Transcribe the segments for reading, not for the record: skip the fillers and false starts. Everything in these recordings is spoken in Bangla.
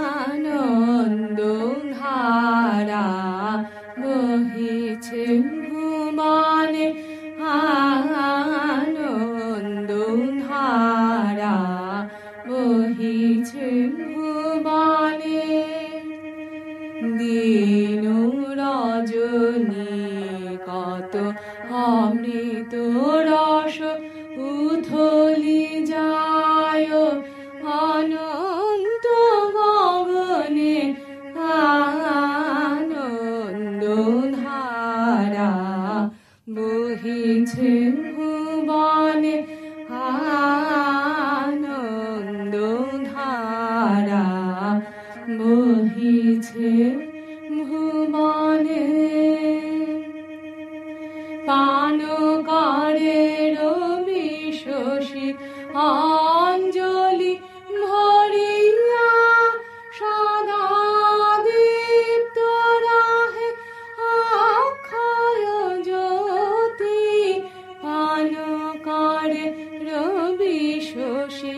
আনন্দ ধারা বহিছে ভুবনে, আনন্দ ধারা বহিছে ভুবনে। দিন রজনী কত অমৃত রস উথলি যায় অনন্ত গগনে, আনন্দ ধারা বহিছে ভুবনে, আনন্দ ধারা বহিছে ভুবনে। পান করে রবি শশী অঞ্জলি ভরিয়া, সদা দীপ্ত রাহে অক্ষয় জ্যোতি। পান করে রবি শশী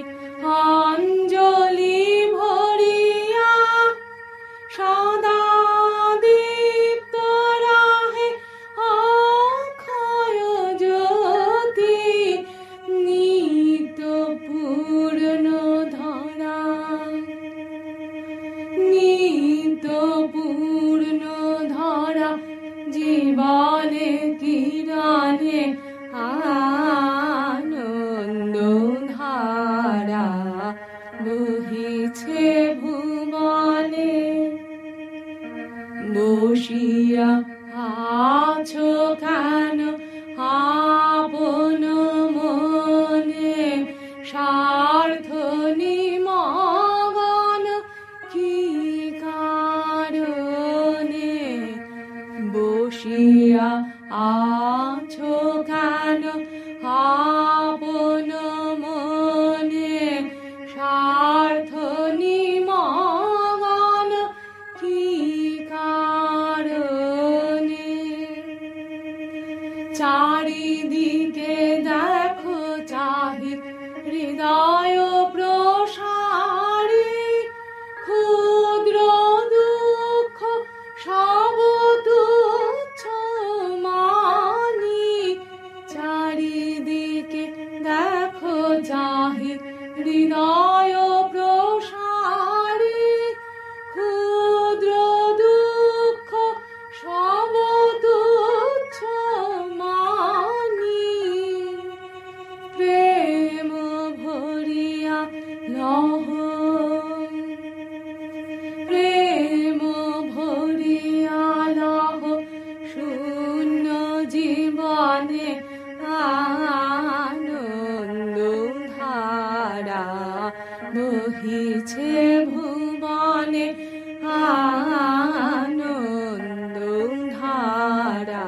অঞ্জলি ভরিয়া, সদা দীপ্ত রাহে অক্ষয় জ্যোতি। নিত্য পূর্ণ ধরা, নিত্য পূর্ণ ধরা জীবনে কিরণে, আনন্দ ধারা বহিছে ভুবনে। বসিয়া আছো কেন আপন মনে, স্বার্থ নিমগ্ন কি কারণে। বসিয়া আছো কেন আপন মনে, স্বার্থ নিমগ্ন কি কারণে। চারিদিকে দেখো চাহি হৃদয় প্রসারী, ক্ষুদ্র দুঃখ সব তুচ্ছ মানি। চারিদিকে দেখো চাহি হৃদয় প্রসারী, ক্ষুদ্র দুঃখ সব তুচ্ছ মানি। প্রেম ভরিয়া লহ, প্রেম ভরিয়া লহ শূন্য জীবনে, আনন্দ ধারা বহিছে ভুবনে, আনন্দ ধারা।